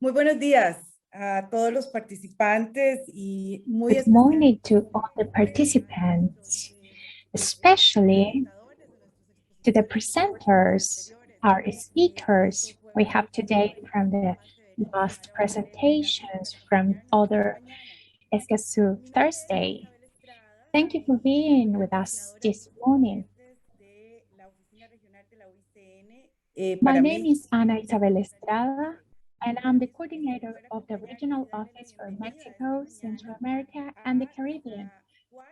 Muy buenos días a todos los participantes y muy Good especial morning to all the participants, especially to the presenters, our speakers we have today from the last presentations from other Escazu Thursday. Thank you for being with us this morning. My para name México. is Ana Isabel Estrada, and I'm the coordinator of the Regional Office for Mexico, Central America, and the Caribbean.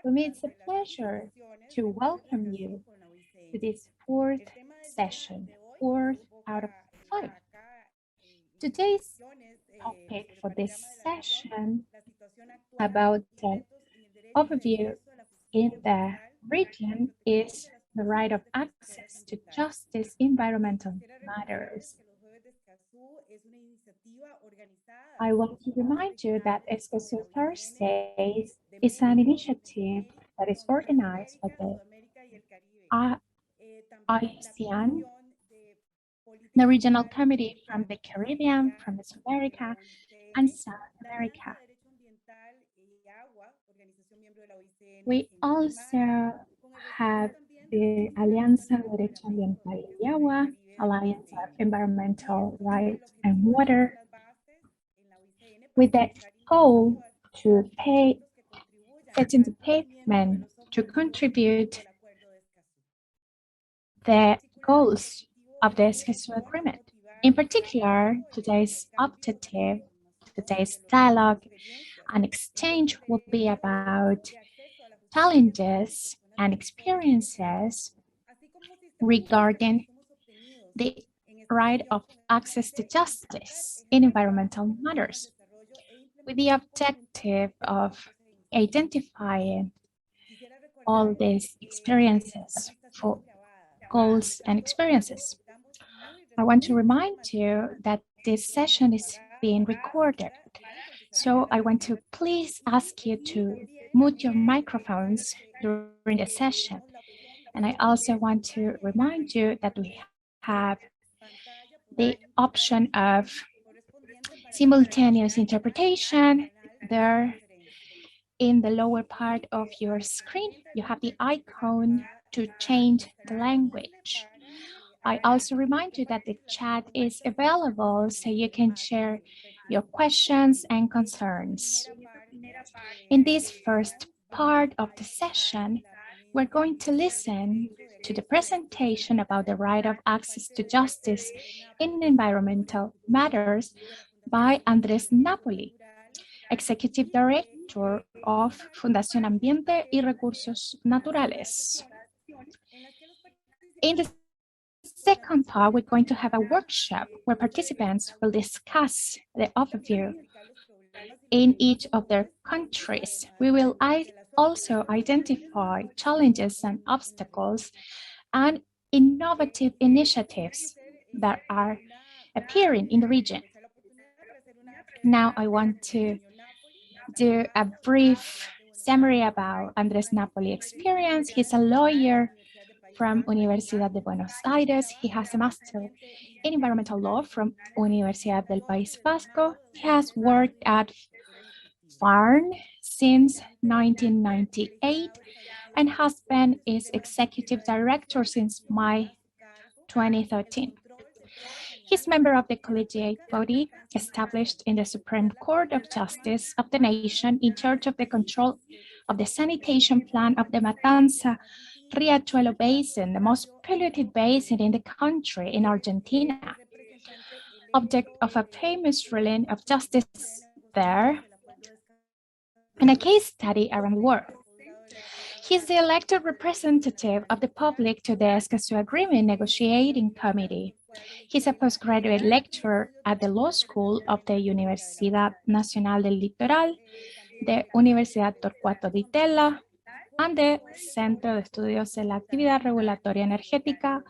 For me, it's a pleasure to welcome you to this fourth session, fourth out of 5. Today's topic for this session about the overview in the region is the right of access to justice in environmental matters. I want to remind you that Escazu Thursdays is an initiative that is organized by the ICN, the regional committee from the Caribbean, from Mesoamerica, America, and South America. We also have the Alianza Derecho Ambiental y Agua, Alliance of Environmental Rights and Water, with the goal to setting the pavement to contribute the goals of the Escazu Agreement. In particular, today's objective, today's dialogue and exchange will be about challenges and experiences regarding the right of access to justice in environmental matters, with the objective of identifying all these experiences for goals and experiences. I want to remind you that this session is being recorded. So I want to please ask you to mute your microphones during the session. And I also want to remind you that we have the option of simultaneous interpretation there in the lower part of your screen. You have the icon to change the language. I also remind you that the chat is available so you can share your questions and concerns. In this first part of the session, we're going to listen to the presentation about the right of access to justice in environmental matters by Andrés Napoli, Executive Director of Fundación Ambiente y Recursos Naturales. In the second part, we're going to have a workshop where participants will discuss the overview in each of their countries. We will also identify challenges and obstacles and innovative initiatives that are appearing in the region. Now I want to do a brief summary about Andrés Napoli experience. He's a lawyer from Universidad de Buenos Aires. He has a master in environmental law from Universidad del País Vasco. He has worked at FARN since 1998 and has been its executive director since May 2013. He's member of the collegiate body established in the Supreme Court of Justice of the nation in charge of the control of the sanitation plan of the Matanza Riachuelo Basin, the most polluted basin in the country in Argentina. Object of a famous ruling of justice there and a case study around the world. He's the elected representative of the public to the Escazu Agreement Negotiating Committee. He's a postgraduate lecturer at the Law School of the Universidad Nacional del Litoral, the Universidad Torcuato Di Tella, and the Centro de Estudios de la Actividad Regulatoria Energética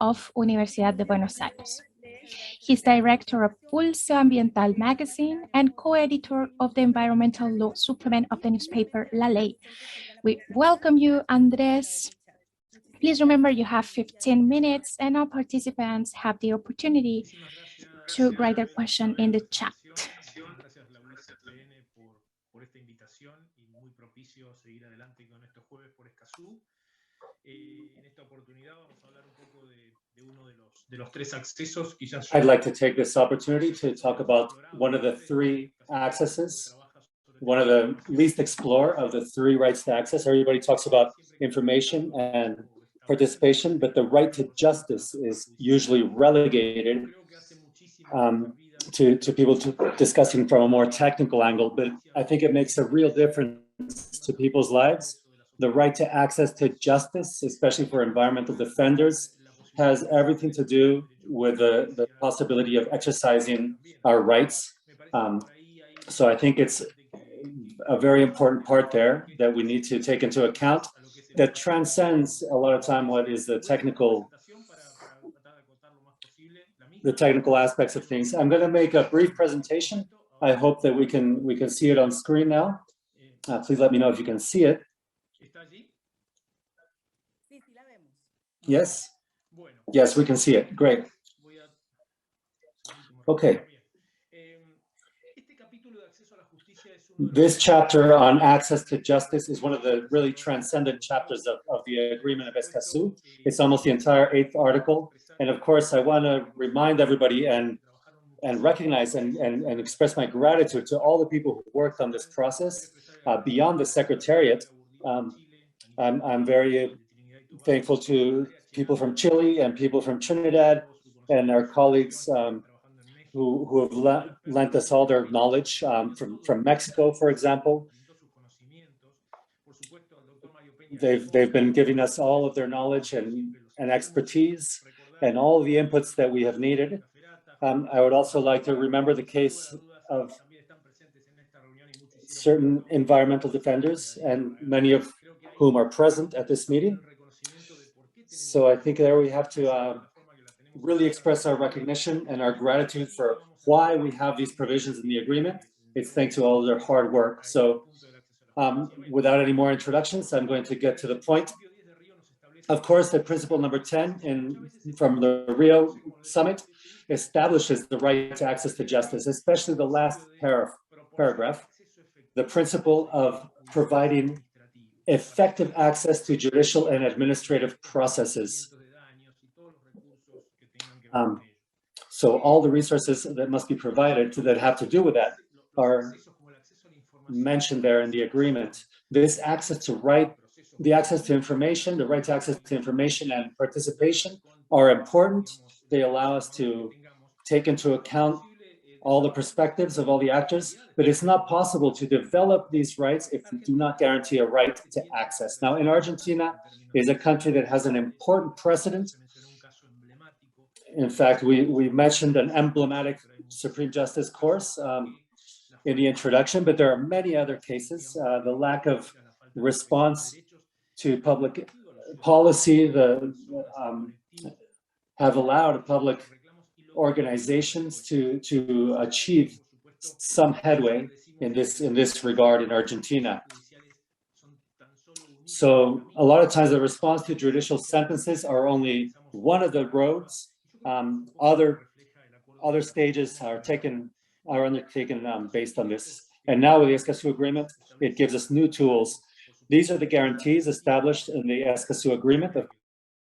of Universidad de Buenos Aires. He's director of Pulso Ambiental magazine and co-editor of the environmental law supplement of the newspaper La Ley. We welcome you, Andrés. Please remember you have 15 minutes and our participants have the opportunity to write their question in the chat. I'd like to take this opportunity to talk about one of the three accesses, one of the least explored of the three rights to access. Everybody talks about information and participation, but the right to justice is usually relegated to people discussing from a more technical angle, but I think it makes a real difference to people's lives. The right to access to justice, especially for environmental defenders, has everything to do with the possibility of exercising our rights. So I think it's a very important part there that we need to take into account that transcends a lot of time what is the technical aspects of things. I'm going to make a brief presentation. I hope that we can see it on screen now. Please let me know if you can see it. Yes? Yes, we can see it. Great. Okay. This chapter on access to justice is one of the really transcendent chapters of the agreement of Escazu. It's almost the entire 8th article. And of course, I want to remind everybody and recognize and express my gratitude to all the people who worked on this process beyond the Secretariat. I'm very thankful to people from Chile and people from Trinidad and our colleagues who have lent us all their knowledge from Mexico, for example. They've been giving us all of their knowledge and expertise and all of the inputs that we have needed. I would also like to remember the case of certain environmental defenders, and many of whom are present at this meeting. So I think there we have to really express our recognition and our gratitude for why we have these provisions in the agreement. It's thanks to all of their hard work. So without any more introductions, I'm going to get to the point. Of course, the principle number 10 from the Rio Summit establishes the right to access to justice, especially the last paragraph, the principle of providing effective access to judicial and administrative processes. So all the resources that must be provided that have to do with that are mentioned there in the agreement. This access to the access to information, the right to access to information and participation are important. They allow us to take into account all the perspectives of all the actors, but it's not possible to develop these rights if we do not guarantee a right to access. Now, in Argentina is a country that has an important precedent. In fact, we mentioned an emblematic Supreme Justice course in the introduction, but there are many other cases. The lack of response to public policy have allowed public organizations to achieve some headway in this regard in Argentina. So a lot of times the response to judicial sentences are only one of the roads. Other stages are undertaken based on this. And now with the Escazu agreement, it gives us new tools. These are the guarantees established in the Escazu agreement. Of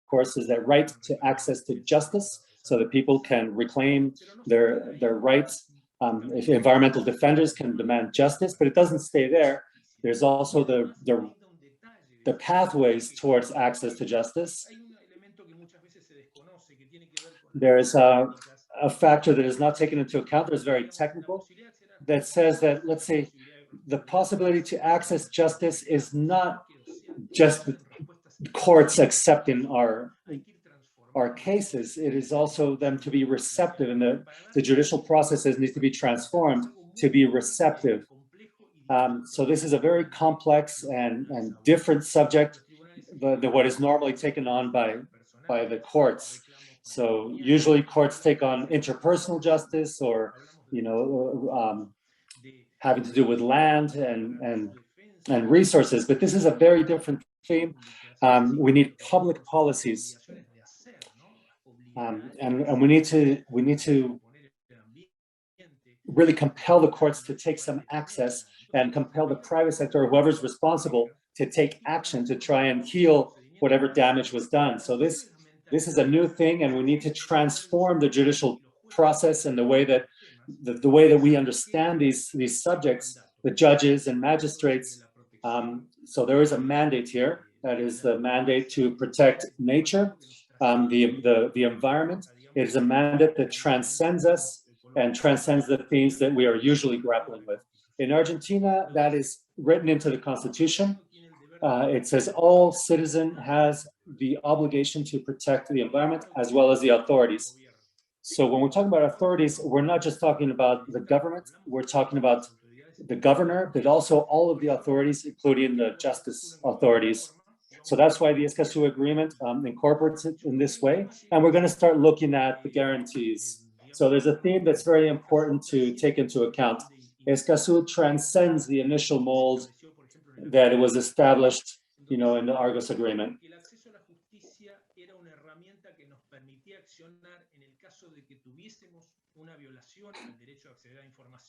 course, is that right to access to justice, so that people can reclaim their rights. If environmental defenders can demand justice, but it doesn't stay there. There's also the pathways towards access to justice. There's a factor that is not taken into account, that's very technical, that says that, let's say, the possibility to access justice is not just courts accepting our cases. It is also them to be receptive, and the judicial processes need to be transformed to be receptive. So this is a very complex and different subject than what is normally taken on by the courts. So usually courts take on interpersonal justice, or having to do with land and resources, but this is a very different theme. We need public policies, and we need to really compel the courts to take some access and compel the private sector or whoever's responsible to take action to try and heal whatever damage was done. So this is a new thing, and we need to transform the judicial process and the way that we understand these subjects, the judges and magistrates. So there is a mandate here. That is the mandate to protect nature, the environment. It is a mandate that transcends us and transcends the themes that we are usually grappling with. In Argentina, that is written into the Constitution. It says all citizen has the obligation to protect the environment as well as the authorities. So when we're talking about authorities, we're not just talking about the government, we're talking about the governor, but also all of the authorities, including the justice authorities. So that's why the Escazu agreement incorporates it in this way. And we're going to start looking at the guarantees. So there's a theme that's very important to take into account. Escazu transcends the initial mold that it was established, in the Argos agreement.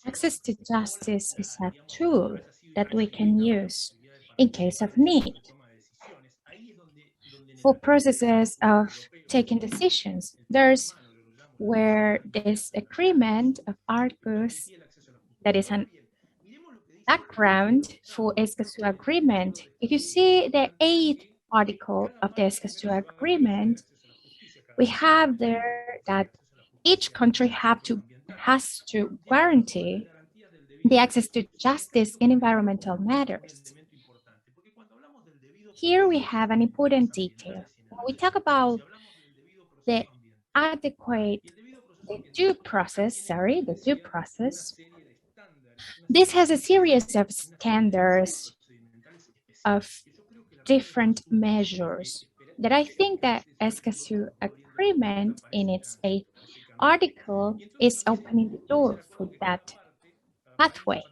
Access to justice is a tool that we can use in case of need for processes of taking decisions. There's where this agreement of Argos, that is an background for Escazu agreement. If you see the 8th article of the Escazu agreement, we have there that each country has to guarantee the access to justice in environmental matters. Here we have an important detail. When we talk about the due process, this has a series of standards of different measures that I think that Escazu agreement in its 8th article is opening the door for that pathway.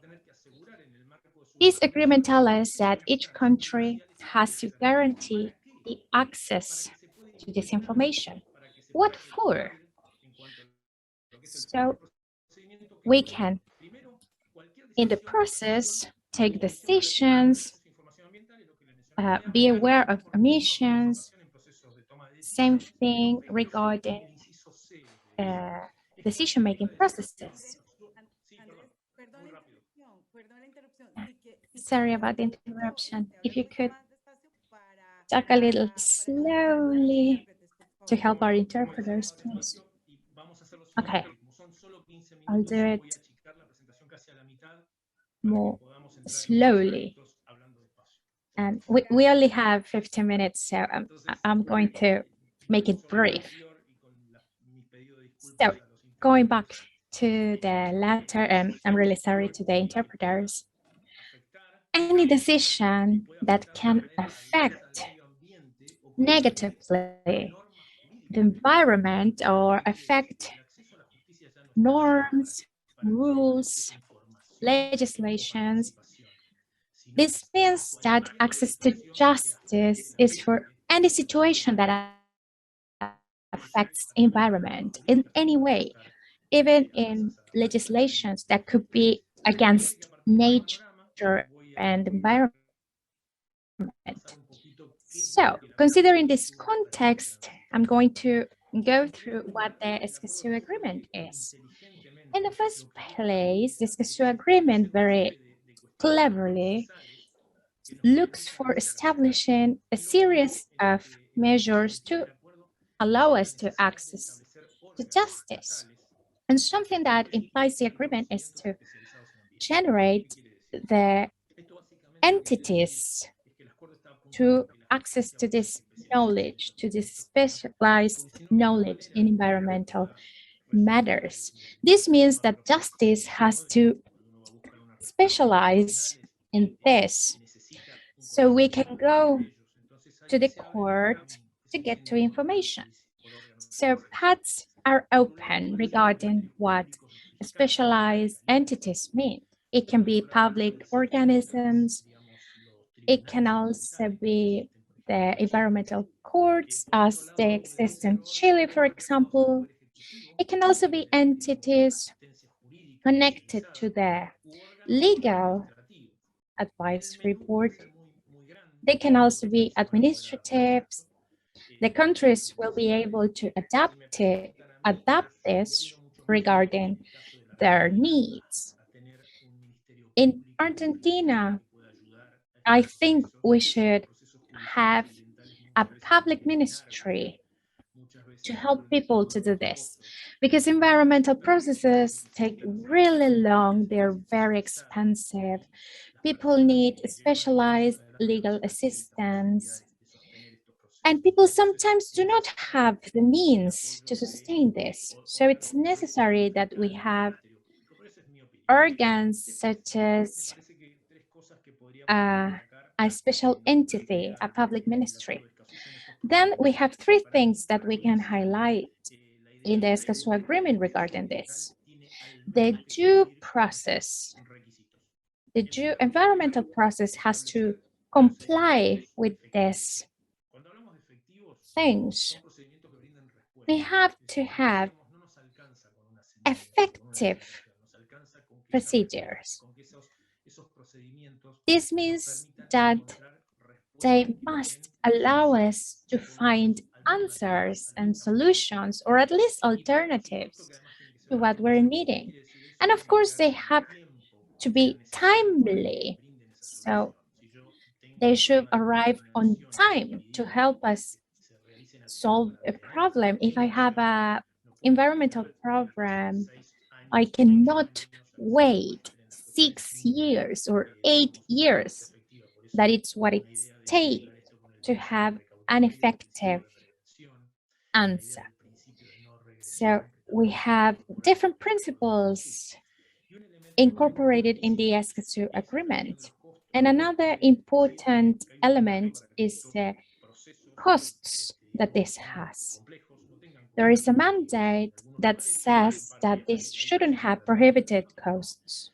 This agreement tells us that each country has to guarantee the access to this information. What for? So we can, in the process, take decisions, be aware of emissions, same thing regarding decision-making processes. Sorry about the interruption. If you could talk a little slowly to help our interpreters, please. Okay, I'll do it more slowly. And we only have 15 minutes, so I'm going to make it brief. So going back to the letter, and I'm really sorry to the interpreters, any decision that can affect negatively the environment or affect norms, rules, legislations, this means that access to justice is for any situation that affects environment in any way, even in legislations that could be against nature and environment. So, considering this context, I'm going to go through what the Escazu agreement is. In the first place, the Escazu agreement very cleverly looks for establishing a series of measures to allow us to access to justice. And something that implies the agreement is to generate the entities to access to this knowledge, to this specialized knowledge in environmental matters. This means that justice has to specialize in this. So we can go to the court to get to information. So paths are open regarding what specialized entities mean. It can be public organisms. It can also be the environmental courts as they exist in Chile, for example. It can also be entities connected to the legal advisory board. They can also be administrative. The countries will be able to adapt this regarding their needs. In Argentina, I think we should have a public ministry to help people to do this, because environmental processes take really long, they're very expensive. People need specialized legal assistance, and people sometimes do not have the means to sustain this. So it's necessary that we have organs such as a special entity, a public ministry. Then we have three things that we can highlight in the Escazu agreement regarding this. The due process, the due environmental process has to comply with these things. We have to have effective procedures. This means that they must allow us to find answers and solutions, or at least alternatives to what we're needing. And of course, they have to be timely. So they should arrive on time to help us solve a problem. If I have a environmental problem, I cannot wait 6 years or 8 years. That it's what it takes to have an effective answer. So we have different principles incorporated in the Escazu agreement. And another important element is the costs that this has. There is a mandate that says that this shouldn't have prohibited costs.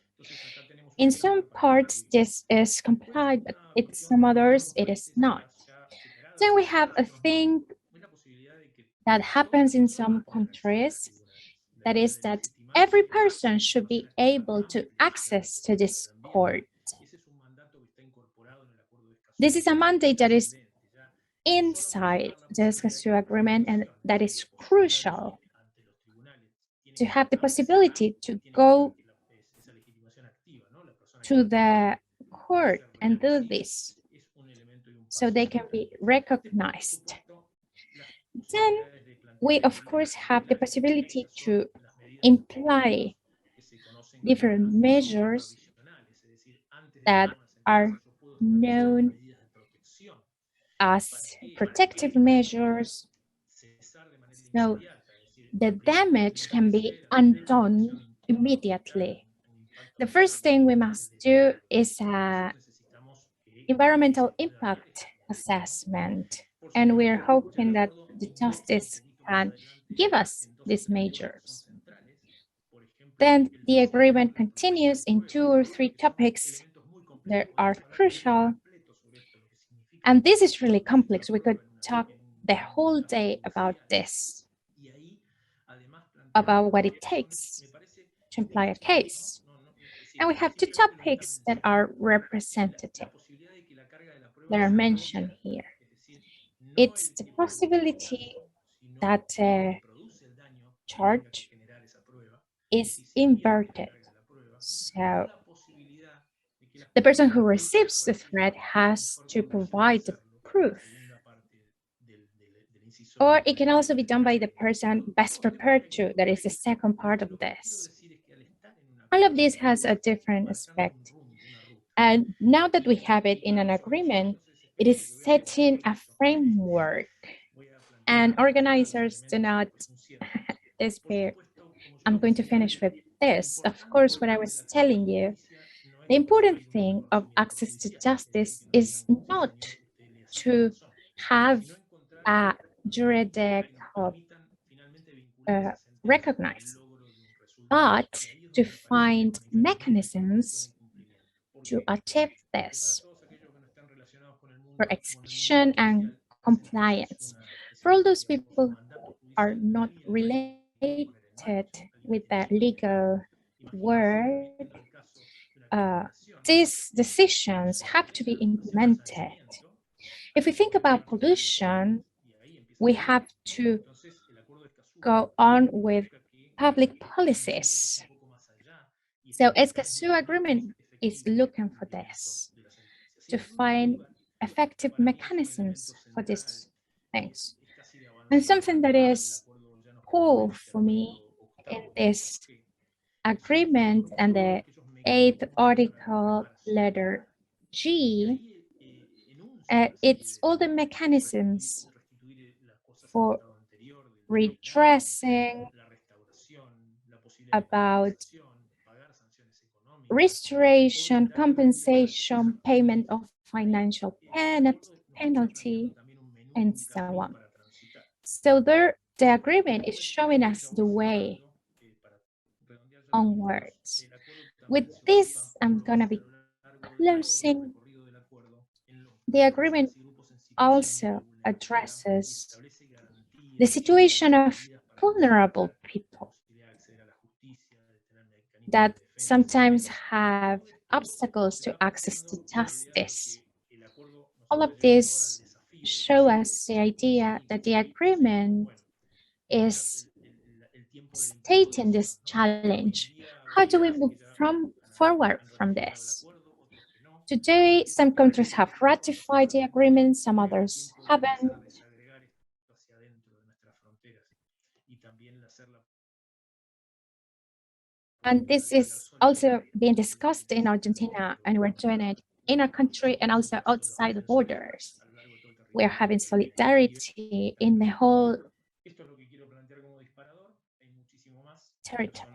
In some parts, this is complied, but in some others, it is not. Then we have a thing that happens in some countries, that is that every person should be able to access to this court. This is a mandate that is inside the Escazu agreement, and that is crucial to have the possibility to go to the court and do this so they can be recognized. Then we of course have the possibility to imply different measures that are known as protective measures. So the damage can be undone immediately. The first thing we must do is an environmental impact assessment, and we're hoping that the justice can give us these measures. Then the agreement continues in 2 or 3 topics that are crucial. And this is really complex. We could talk the whole day about this, about what it takes to imply a case. And we have 2 topics that are representative, that are mentioned here. It's the possibility that a charge is inverted. So the person who receives the threat has to provide the proof. Or it can also be done by the person best prepared to, that is the second part of this. All of this has a different aspect. And now that we have it in an agreement, it is setting a framework, and organizers do not despair. I'm going to finish with this. Of course, what I was telling you, the important thing of access to justice is not to have a juridic recognized, but to find mechanisms to achieve this for execution and compliance. For all those people who are not related with the legal word, these decisions have to be implemented. If we think about pollution, we have to go on with public policies. So Escazu agreement is looking for this, to find effective mechanisms for these things. And something that is cool for me in this agreement and the 8th article letter G, it's all the mechanisms for redressing, about restoration, compensation, payment of financial penalty, and so on. So there, the agreement is showing us the way onwards. With this, I'm gonna be closing. The agreement also addresses the situation of vulnerable people that sometimes have obstacles to access to justice. All of this show us the idea that the agreement is stating this challenge. How do we move forward from this? Today, some countries have ratified the agreement, some others haven't. And this is also being discussed in Argentina, and we're doing it in our country and also outside the borders. We're having solidarity in the whole territory.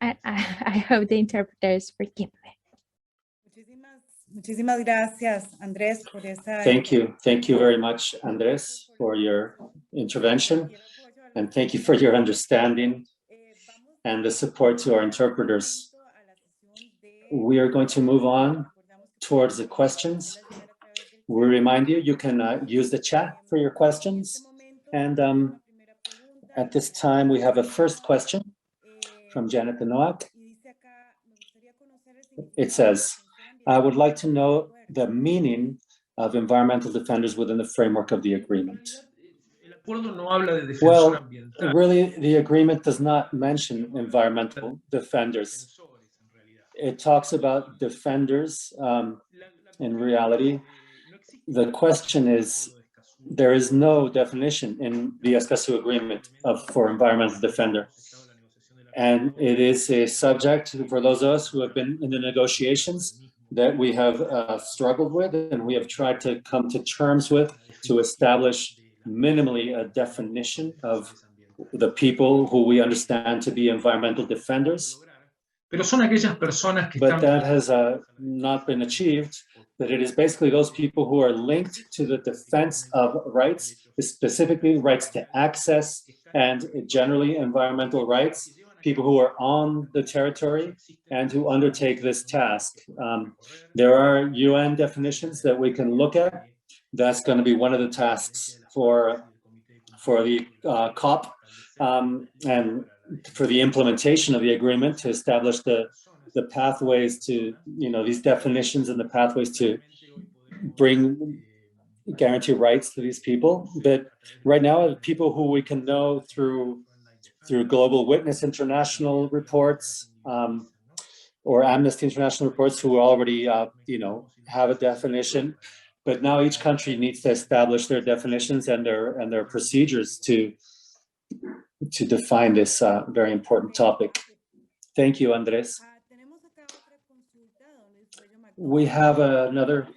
I hope the interpreters forgive me. Muchísimas gracias, Andrés, por esa. Thank you very much, Andrés, for your intervention, and thank you for your understanding and the support to our interpreters. We are going to move on towards the questions. We remind you, you can use the chat for your questions. And at this time, we have a first question from Janet Benoit. It says, I would like to know the meaning of environmental defenders within the framework of the agreement. Well, really, the agreement does not mention environmental defenders. It talks about defenders in reality. The question is, there is no definition in the Escazu agreement for environmental defender. And it is a subject for those of us who have been in the negotiations that we have struggled with, and we have tried to come to terms with to establish minimally a definition of the people who we understand to be environmental defenders. But that has not been achieved. That it is basically those people who are linked to the defense of rights, specifically rights to access and generally environmental rights, people who are on the territory and who undertake this task. There are UN definitions that we can look at. That's going to be one of the tasks for the COP and for the implementation of the agreement, to establish the pathways to, these definitions and the pathways to guarantee rights to these people. But right now, people who we can know through Global Witness International reports or Amnesty International reports, who already have a definition. But now each country needs to establish their definitions and their procedures to define this very important topic. Thank you, Andres. We have another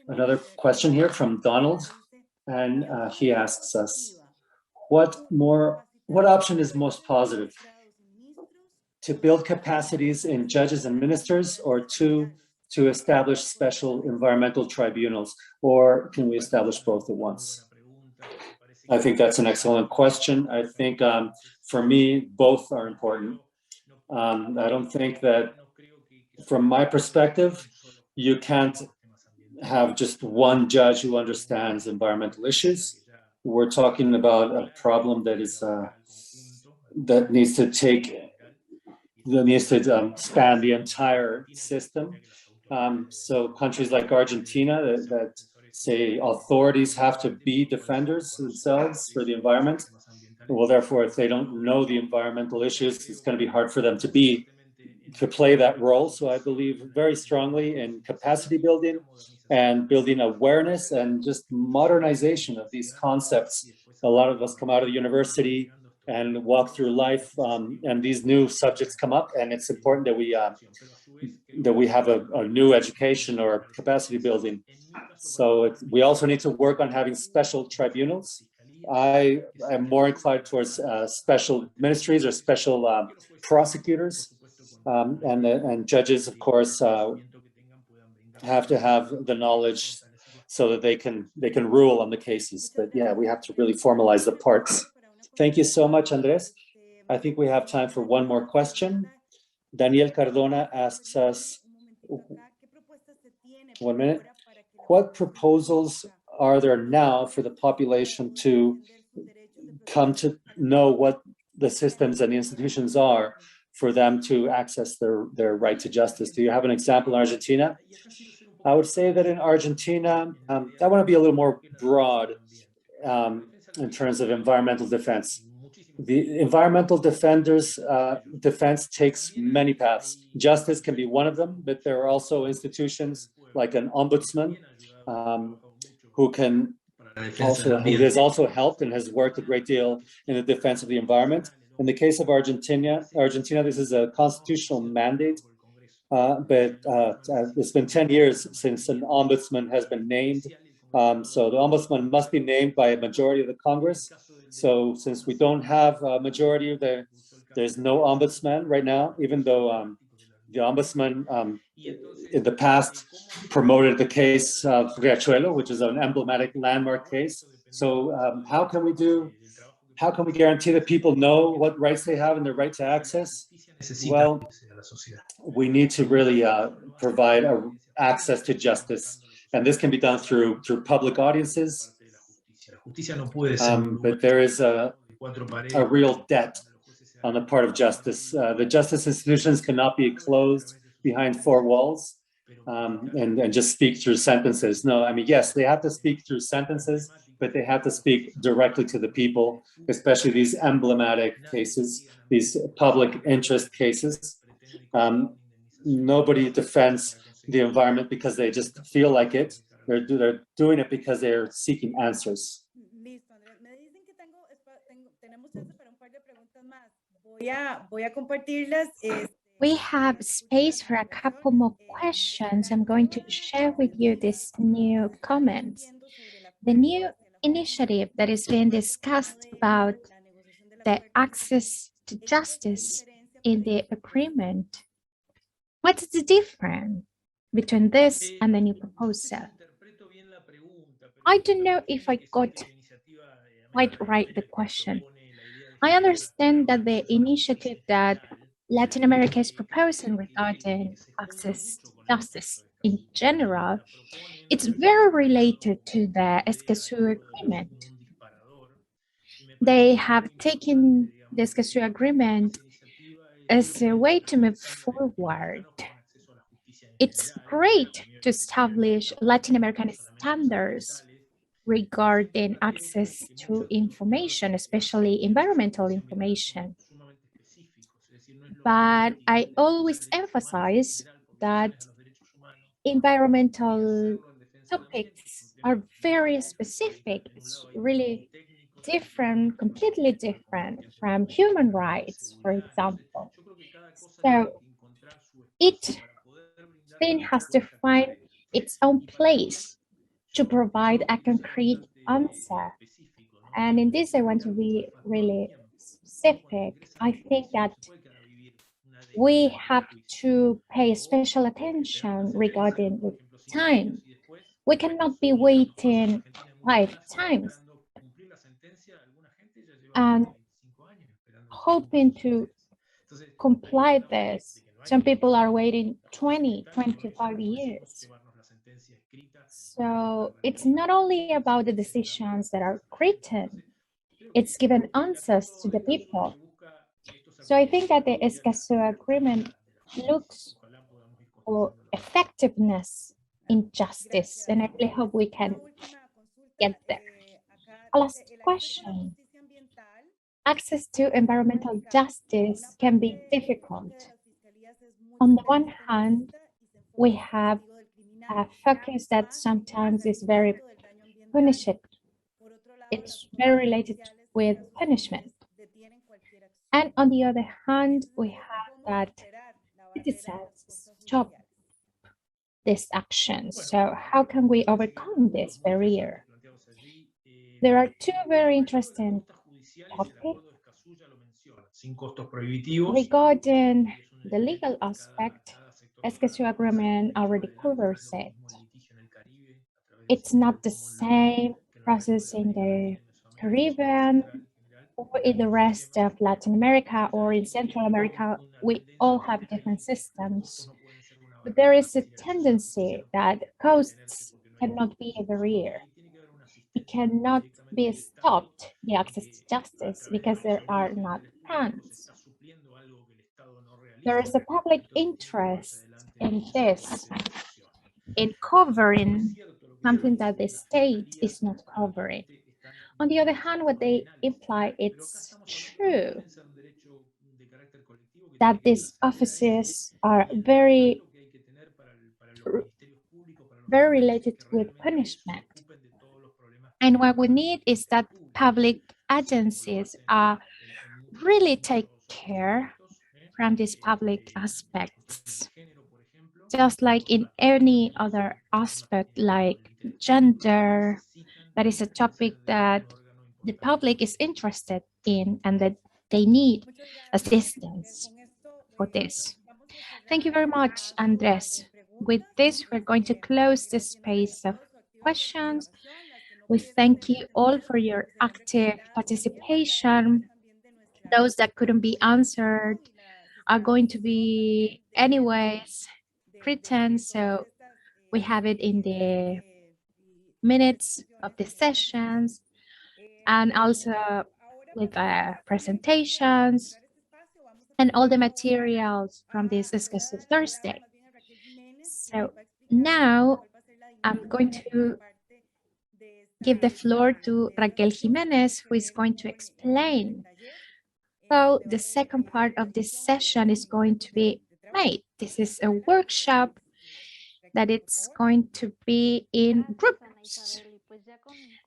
question here from Donald, and he asks us, what option is most positive? To build capacities in judges and ministers, or to establish special environmental tribunals, or can we establish both at once? I think that's an excellent question. I think for me, both are important. I don't think that, from my perspective, you can't have just one judge who understands environmental issues. We're talking about a problem that is that needs to take that needs to span the entire system. So countries like Argentina that say authorities have to be defenders themselves for the environment. Well, therefore, if they don't know the environmental issues, it's going to be hard for them to play that role. So I believe very strongly in capacity building and building awareness and just modernization of these concepts. A lot of us come out of the university and walk through life, and these new subjects come up, and it's important that we have a new education or capacity building. So we also need to work on having special tribunals. I am more inclined towards special ministries or special prosecutors, and judges, of course, have to have the knowledge so that they can rule on the cases. But yeah, we have to really formalize the parts. Thank you so much, Andres. I think we have time for one more question. Daniel Cardona asks us, 1 minute, what proposals are there now for the population to come to know what the systems and the institutions are for them to access their right to justice? Do you have an example in Argentina? I would say that in Argentina, I want to be a little more broad in terms of environmental defense. The environmental defenders defense takes many paths. Justice can be one of them, but there are also institutions like an ombudsman who has also helped and has worked a great deal in the defense of the environment. In the case of Argentina, this is a constitutional mandate, but it's been 10 years since an ombudsman has been named. So the ombudsman must be named by a majority of the Congress. So since we don't have a majority, there's no ombudsman right now, even though the ombudsman in the past promoted the case of Riachuelo, which is an emblematic landmark case. So how can we guarantee that people know what rights they have and their right to access? Well, we need to really provide access to justice, and this can be done through public audiences. But there is a real debt on the part of justice. The justice institutions cannot be closed behind four walls and just speak through sentences. No, I mean, yes, they have to speak through sentences, but they have to speak directly to the people, especially these emblematic cases, these public interest cases. Nobody defends the environment because they just feel like it. They're doing it because they're seeking answers. We have space for a couple more questions. I'm going to share with you these new comments. The new initiative that is being discussed about the access to justice in the agreement. What's the difference between this and the new proposal? I don't know if I got quite right the question. I understand that the initiative that Latin America is proposing regarding access to justice in general, it's very related to the Escazu agreement. They have taken the Escazu agreement as a way to move forward. It's great to establish Latin American standards regarding access to information, especially environmental information. But I always emphasize that environmental topics are very specific. It's really different, completely different from human rights, for example. So each thing has to find its own place to provide a concrete answer. And in this, I want to be really specific. I think that we have to pay special attention regarding the time. We cannot be waiting lifetimes and hoping to comply this. Some people are waiting 20, 25 years. So it's not only about the decisions that are written, it's given answers to the people. So I think that the Escazu agreement looks for effectiveness in justice, and I really hope we can get there. A last question. Access to environmental justice can be difficult. On the one hand, we have a focus that sometimes is very punishing. It's very related with punishment. And on the other hand, we have that citizens stop this action. So how can we overcome this barrier? There are two very interesting topics regarding the legal aspect. Escazu agreement already covers it. It's not the same process in the Caribbean or in the rest of Latin America or in Central America. We all have different systems. But there is a tendency that costs cannot be a barrier. It cannot be stopped, the access to justice, because there are not funds. There is a public interest in this, in covering something that the state is not covering. On the other hand, what they imply, it's true that these offices are very related with punishment. And what we need is that public agencies really take care from these public aspects. Just like in any other aspect, like gender, that is a topic that the public is interested in and that they need assistance for this. Thank you very much, Andres. With this, we're going to close the space of questions. We thank you all for your active participation. Those that couldn't be answered are going to be anyways written, so we have it in the minutes of the sessions and also with presentations and all the materials from this Escazu Thursday. So now I'm going to give the floor to Raquel Jimenez, who is going to explain how the second part of this session is going to be made. This is a workshop that it's going to be in groups.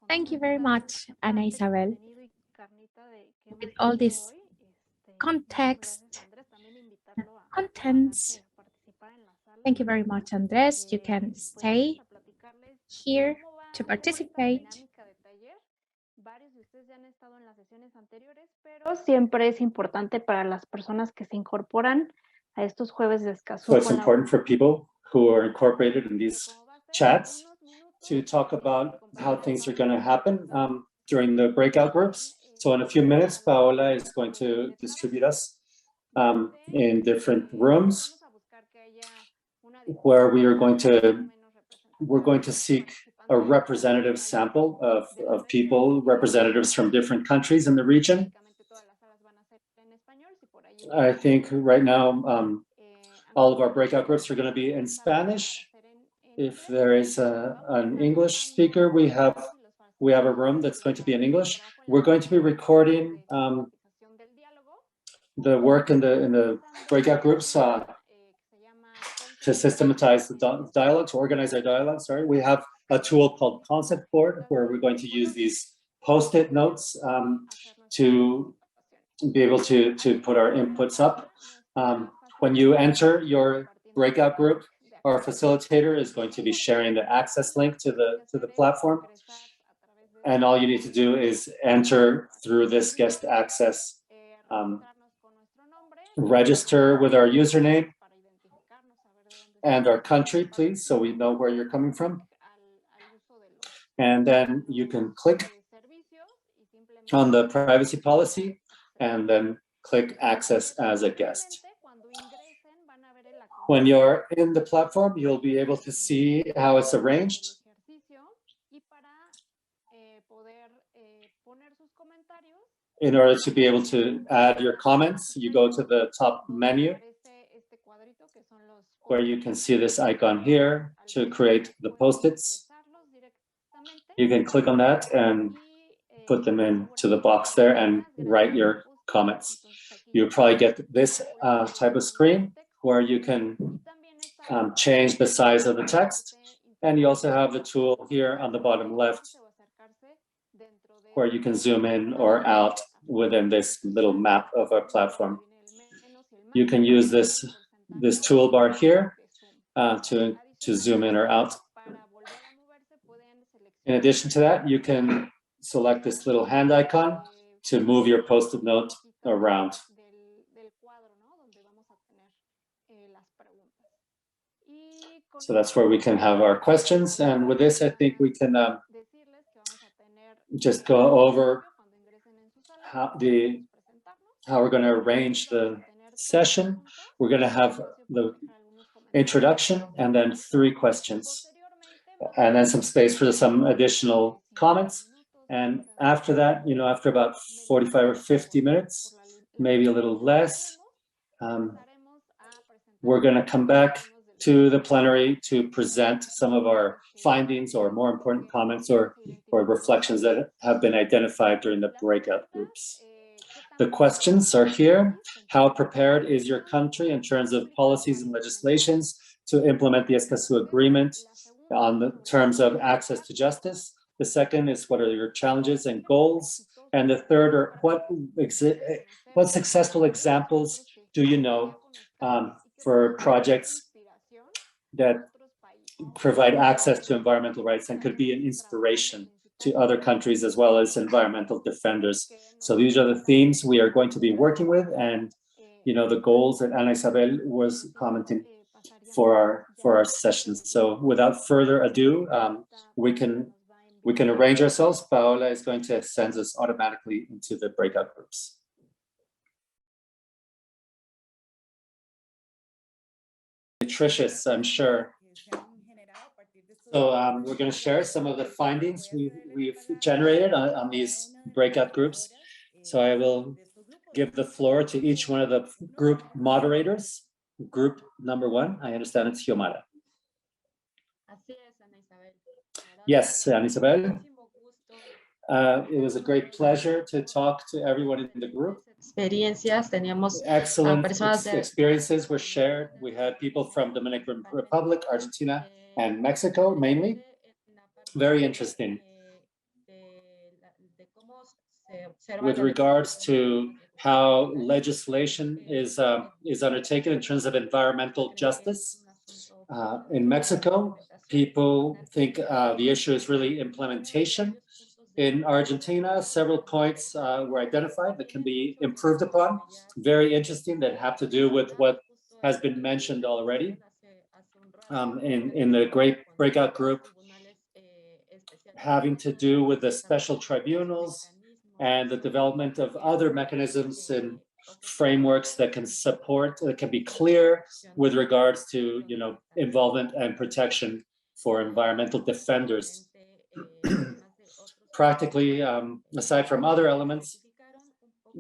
Thank you very much, Ana Isabel. With all this context and contents, thank you very much, Andres. You can stay here to participate. Pero siempre es importante para las personas que se incorporan a estos jueves de Escazú. So it's important for people who are incorporated in these chats to talk about how things are going to happen during the breakout groups. So in a few minutes, Paola is going to distribute us in different rooms where we're going to seek a representative sample of people, representatives from different countries in the region. I think right now, all of our breakout groups are going to be in Spanish. If there is an English speaker, we have a room that's going to be in English. We're going to be recording the work in the breakout groups to systematize the dialogue, to organize our dialogue. Sorry, we have a tool called Concept Board where we're going to use these post-it notes to be able to put our inputs up. When you enter your breakout group, our facilitator is going to be sharing the access link to the platform. And all you need to do is enter through this guest access, register with our username and our country, please, so we know where you're coming from. And then you can click on the privacy policy and then click access as a guest. When you're in the platform, you'll be able to see how it's arranged. In order to be able to add your comments, you go to the top menu where you can see this icon here to create the post-its. You can click on that and put them into the box there and write your comments. You'll probably get this type of screen where you can change the size of the text. And you also have the tool here on the bottom left where you can zoom in or out within this little map of our platform. You can use this toolbar here to zoom in or out. In addition to that, you can select this little hand icon to move your post-it note around. So that's where we can have our questions. And with this, I think we can just go over how we're going to arrange the session. We're going to have the introduction and then 3 questions, and then some space for some additional comments. And after that, after about 45 or 50 minutes, maybe a little less, we're going to come back to the plenary to present some of our findings or more important comments or reflections that have been identified during the breakout groups. The questions are here. How prepared is your country in terms of policies and legislations to implement the Escazu agreement on the terms of access to justice? The second is, what are your challenges and goals? And the third are, what successful examples do you know for projects that provide access to environmental rights and could be an inspiration to other countries as well as environmental defenders? So these are the themes we are going to be working with, and the goals that Ana Isabel was commenting for our sessions. So without further ado, we can arrange ourselves. Paola is going to send us automatically into the breakout groups. Nutritious, I'm sure. So we're going to share some of the findings we've generated on these breakout groups. So I will give the floor to each one of the group moderators. Group number 1, I understand it's Xiomara. Yes, Ana Isabel. It was a great pleasure to talk to everyone in the group. Excellent experiences were shared. We had people from Dominican Republic, Argentina, and Mexico mainly. Very interesting. With regards to how legislation is undertaken in terms of environmental justice. In Mexico, people think the issue is really implementation. In Argentina, several points were identified that can be improved upon. Very interesting, that have to do with what has been mentioned already in the great breakout group, having to do with the special tribunals and the development of other mechanisms and frameworks that can support, that can be clear with regards to, involvement and protection for environmental defenders. Practically, aside from other elements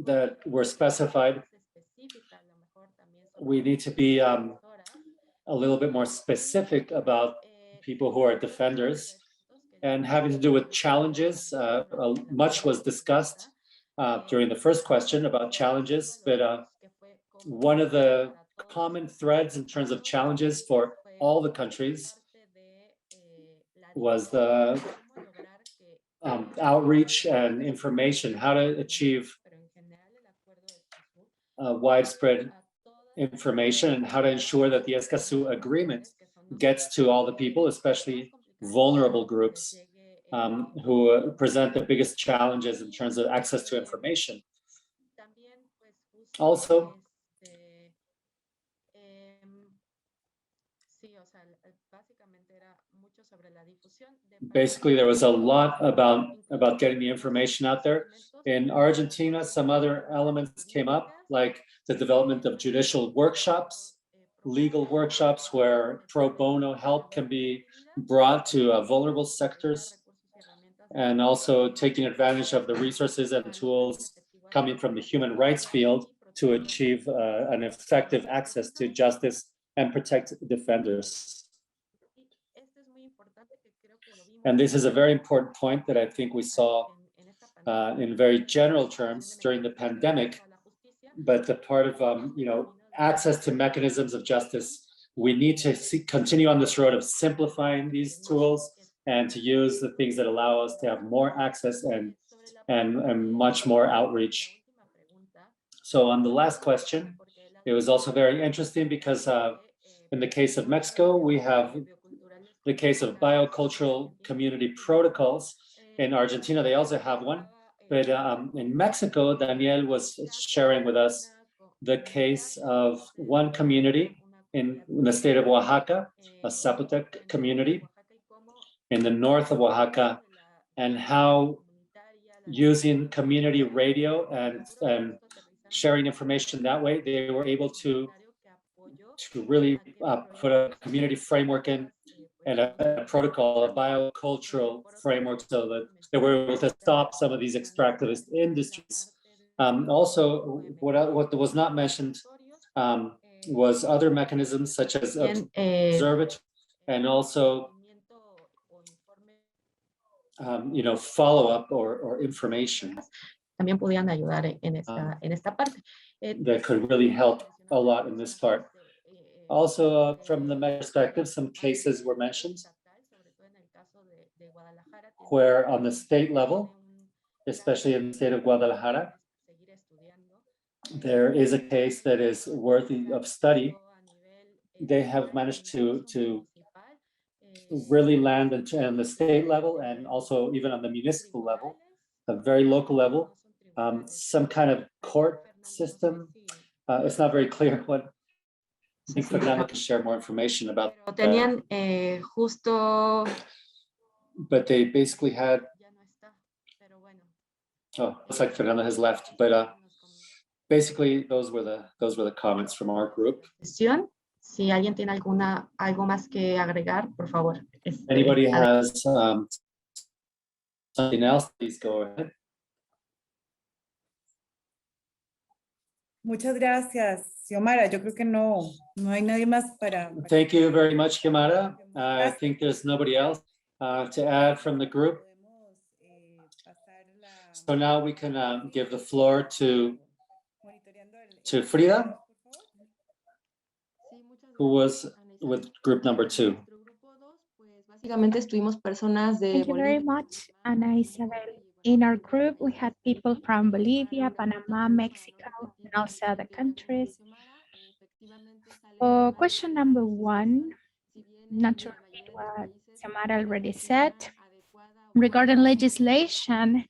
that were specified, we need to be a little bit more specific about people who are defenders. And having to do with challenges, much was discussed during the first question about challenges, but one of the common threads in terms of challenges for all the countries was the outreach and information, how to achieve widespread information and how to ensure that the Escazu agreement gets to all the people, especially vulnerable groups who present the biggest challenges in terms of access to information. Also, basically, there was a lot about getting the information out there. In Argentina, some other elements came up, like the development of judicial workshops, legal workshops where pro bono help can be brought to vulnerable sectors. and also taking advantage of the resources and tools coming from the human rights field to achieve an effective access to justice and protect defenders. And this is a very important point that I think we saw in very general terms during the pandemic, but the part of access to mechanisms of justice, we need to continue on this road of simplifying these tools and to use the things that allow us to have more access and much more outreach. So on the last question, it was also very interesting because in the case of Mexico, we have the case of biocultural community protocols. In Argentina, they also have one. But in Mexico, Daniel was sharing with us the case of one community in the state of Oaxaca, a Zapotec community in the north of Oaxaca, and how using community radio and sharing information that way, they were able to really put a community framework in and a protocol, a biocultural framework, so that they were able to stop some of these extractivist industries. Also, what was not mentioned was other mechanisms such as observatory and also follow-up or information también podían ayudar en esta parte. that could really help a lot in this part. Also, from the perspective, some cases were mentioned where on the state level, especially in the state of Guadalajara, there is a case that is worthy of study. They have managed to really land on the state level and also even on the municipal level, a very local level, some kind of court system. It's not very clear what. I think Fernando can share more information about that. Tenían justo. But they basically had. Oh, looks like Fernando has left. But basically, those were the comments from our group. Si alguien tiene algo más que agregar, por favor. Anybody has something else, please go ahead. Muchas gracias, Xiomara. Yo creo que no hay nadie más para. Thank you very much, Xiomara. I think there's nobody else to add from the group. So now we can give the floor to Frida, who was with group number 2. Básicamente estuvimos personas de Thank you very much, Ana Isabel. In our group, we had people from Bolivia, Panama, Mexico, and also other countries. For question number 1, not to repeat what Samara already said, regarding legislation,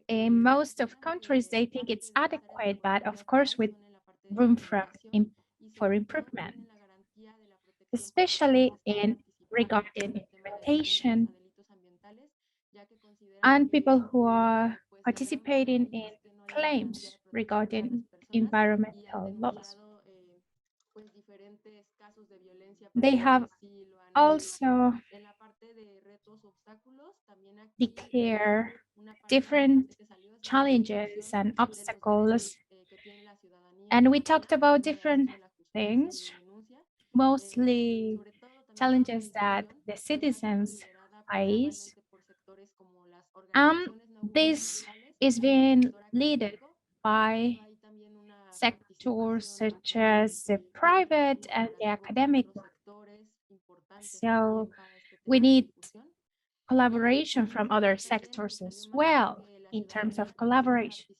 in most of countries, they think it's adequate, but of course with room for improvement, especially in regarding implementation and people who are participating in claims regarding environmental laws. They have also declared different challenges and obstacles, and we talked about different things, mostly challenges that the citizens face. This is being led by sectors such as the private and the academic one. So we need collaboration from other sectors as well in terms of collaboration.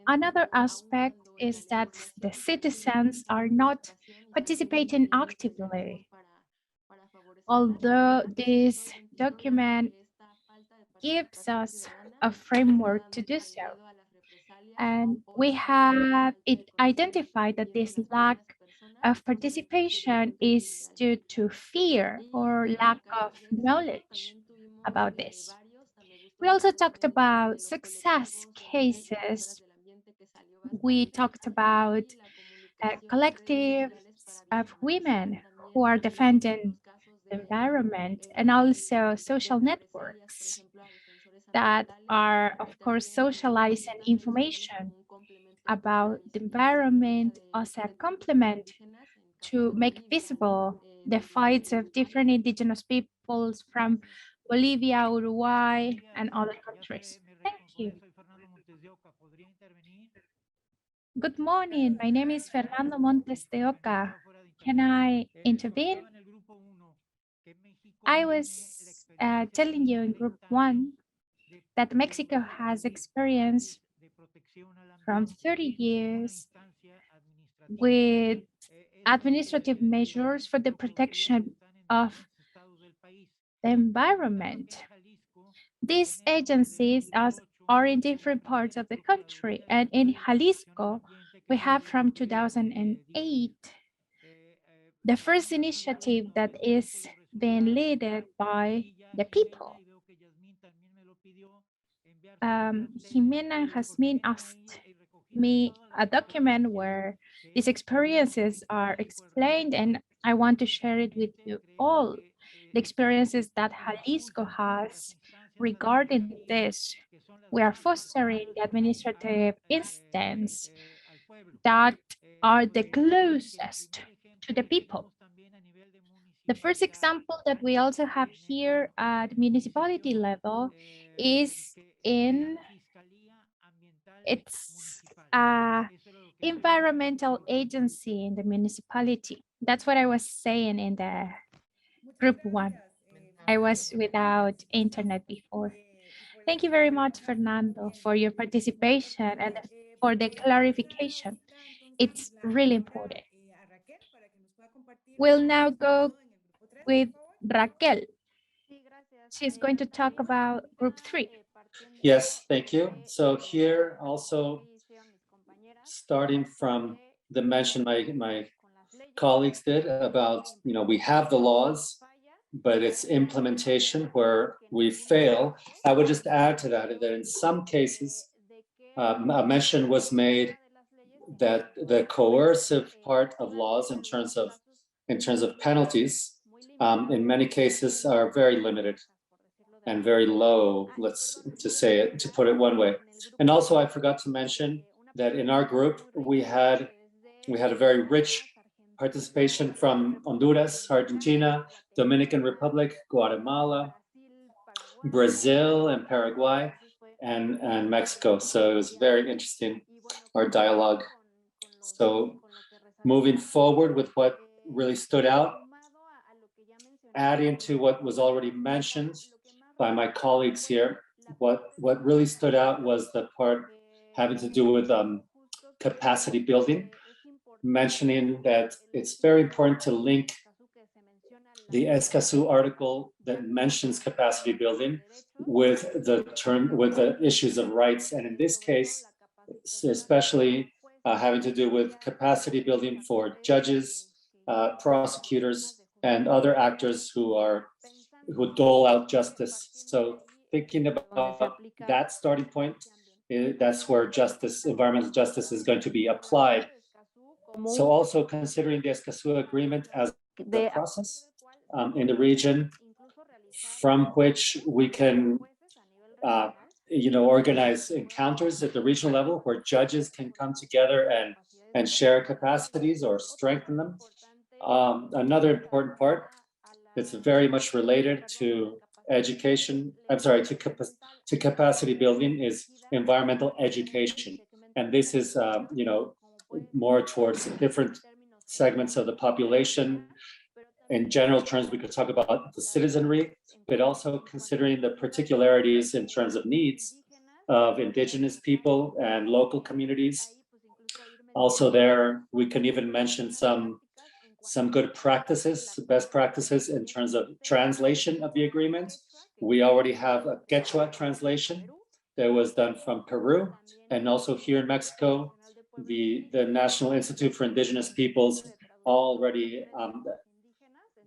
Another aspect is that the citizens are not participating actively. Although this document gives us a framework to do so. And we have identified that this lack of participation is due to fear or lack of knowledge about this. We also talked about success cases. We talked about collectives of women who are defending the environment and also social networks. that are, of course, socializing information about the environment as a complement to make visible the fights of different indigenous peoples from Bolivia, Uruguay, and other countries. Thank you. Good morning. My name is Fernando Montes de Oca. Can I intervene? I was telling you in group 1 that Mexico has experienced from 30 years with administrative measures for the protection of the environment. These agencies are in different parts of the country, and in Jalisco, we have from 2008 the first initiative that is being led by the people. Jimena and Jasmine asked me a document where these experiences are explained, and I want to share it with you all. The experiences that Jalisco has regarding this. We are fostering the administrative instance that are the closest to the people. The first example that we also have here at municipality level is in its environmental agency in the municipality. That's what I was saying in the group 1. I was without internet before. Thank you very much, Fernando, for your participation and for the clarification. It's really important. We'll now go with Raquel. She's going to talk about group 3. Yes, thank you. So here also, starting from the mention my colleagues did about, we have the laws, but it's implementation where we fail. I would just add to that in some cases, a mention was made that the coercive part of laws in terms of penalties, in many cases are very limited and very low, to put it one way. And also I forgot to mention that in our group, we had a very rich participation from Honduras, Argentina, Dominican Republic, Guatemala, Brazil, and Paraguay, and Mexico. So it was very interesting, our dialogue. So moving forward with what really stood out, adding to what was already mentioned by my colleagues here, what really stood out was the part having to do with capacity building, mentioning that it's very important to link the Escazu article that mentions capacity building with the issues of rights. And in this case, especially having to do with capacity building for judges, prosecutors, and other actors who dole out justice. So thinking about that starting point, that's where environmental justice is going to be applied. So also considering the Escazu agreement as the process in the region from which we can organize encounters at the regional level where judges can come together and share capacities or strengthen them. Another important part that's very much related to education, to capacity building is environmental education. And this is, more towards different segments of the population. In general terms, we could talk about the citizenry, but also considering the particularities in terms of needs of indigenous people and local communities. Also there, we can even mention some good practices, best practices in terms of translation of the agreement. We already have a Quechua translation that was done from Peru, and also here in Mexico, the National Institute for Indigenous Peoples already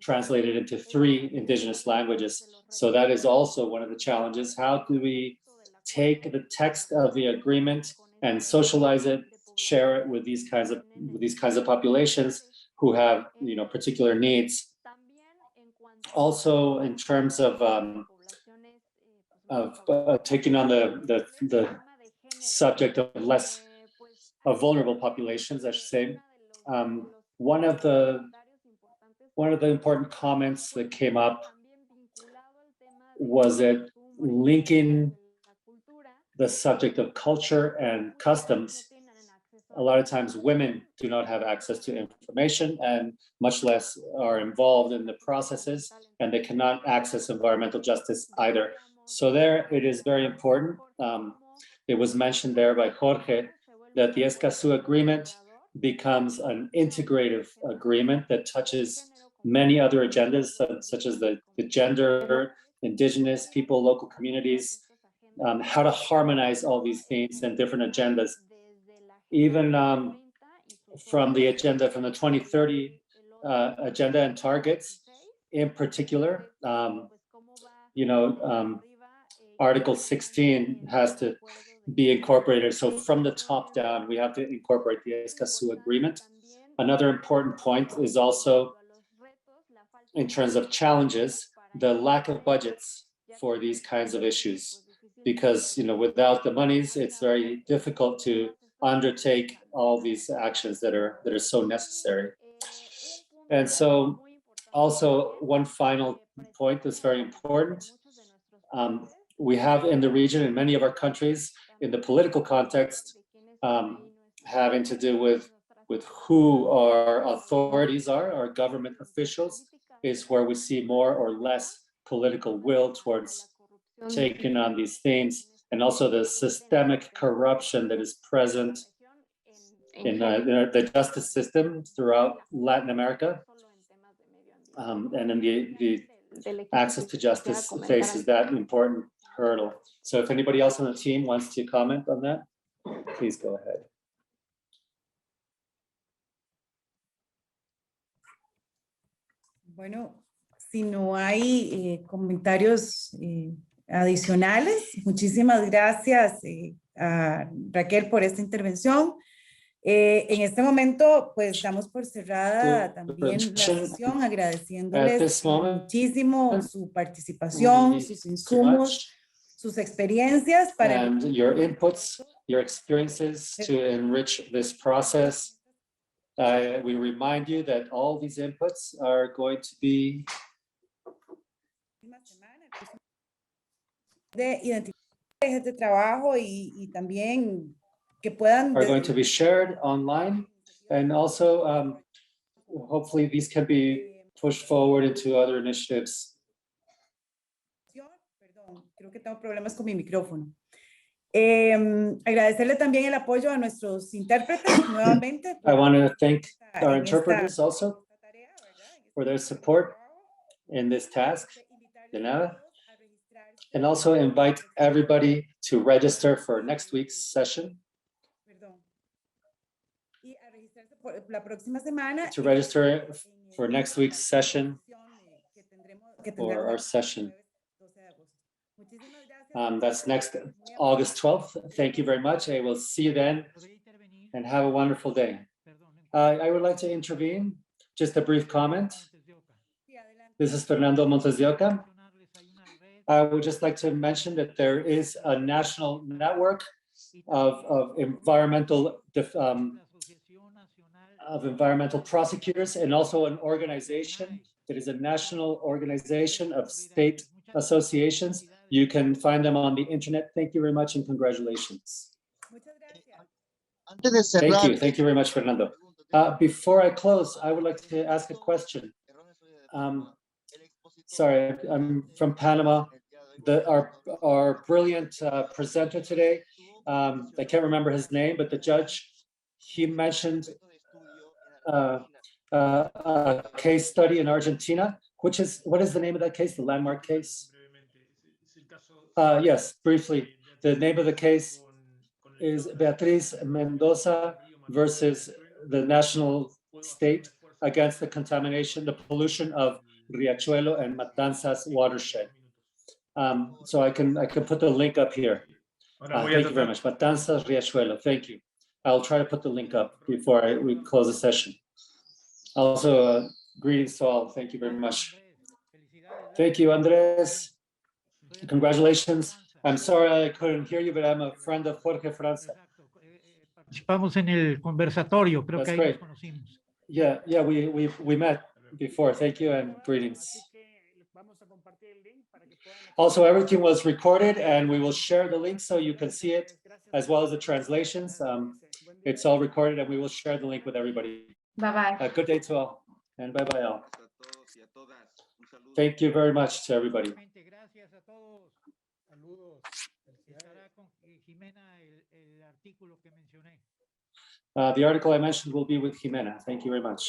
translated into 3 indigenous languages. So that is also one of the challenges. How do we take the text of the agreement and socialize it, share it with these kinds of populations who have particular needs? Also, in terms of taking on the subject of vulnerable populations, I should say. One of the important comments that came up was that linking the subject of culture and customs. A lot of times women do not have access to information and much less are involved in the processes, and they cannot access environmental justice either. So there it is very important. It was mentioned there by Jorge that the Escazu agreement becomes an integrative agreement that touches many other agendas, such as the gender, indigenous people, local communities, how to harmonize all these themes and different agendas. Even from the agenda, from the 2030 agenda and targets in particular, Article 16 has to be incorporated. So from the top down, we have to incorporate the Escazu agreement. Another important point is also in terms of challenges, the lack of budgets for these kinds of issues. Because without the monies, it's very difficult to undertake all these actions that are so necessary. And so also one final point that's very important. We have in the region, in many of our countries, in the political context, having to do with who our authorities are, our government officials, is where we see more or less political will towards taking on these themes, and also the systemic corruption that is present in the justice system throughout Latin America, and in the access to justice faces that important hurdle. So if anybody else on the team wants to comment on that, please go ahead. Bueno, si no hay comentarios adicionales, muchísimas gracias a Raquel por esta intervención. En este momento, pues damos por cerrada también la sesión, agradeciéndoles muchísimo su participación, sus insumos, sus experiencias para your inputs, your experiences to enrich this process. We remind you that all these inputs are going to be de identificar ejes de trabajo y también que puedan are going to be shared online, and also hopefully these can be pushed forward into other initiatives. Perdón, creo que tengo problemas con mi micrófono. Agradecerle también el apoyo a nuestros intérpretes nuevamente. I want to thank our interpreters also for their support in this task. De nada. And also invite everybody to register for next week's session. To register for next week's session or our session. That's next August 12th. Thank you very much. I will see you then and have a wonderful day. I would like to intervene, just a brief comment. This is Fernando Montes de Oca. I would just like to mention that there is a national network of environmental prosecutors, and also an organization that is a national organization of state associations. You can find them on the internet. Thank you very much and congratulations. Thank you very much, Fernando. Before I close, I would like to ask a question. Sorry, I'm from Panama. Our brilliant presenter today, I can't remember his name, but the judge, he mentioned a case study in Argentina, what is the name of that case, the landmark case? Yes, briefly, the name of the case is Beatriz Mendoza versus the national state against the contamination, the pollution of Riachuelo and Matanzas watershed. So I can put the link up here. Thank you very much. Matanzas, Riachuelo, thank you. I'll try to put the link up before we close the session. Also, greetings to all. Thank you very much. Thank you, Andres. Congratulations. I'm sorry I couldn't hear you, but I'm a friend of Jorge Franza. Participamos en el conversatorio, creo That's que ahí great. nos conocimos. Yeah, we met before. Thank you and greetings. Also, everything was recorded and we will share the link so you can see it as well as the translations. It's all recorded and we will share the link with everybody. Bye-bye. Good day to all and bye-bye all. Thank you very much to everybody. Gracias a todos. Saludos. Estará con Jimena el artículo que mencioné. The article I mentioned will be with Jimena. Thank you very much.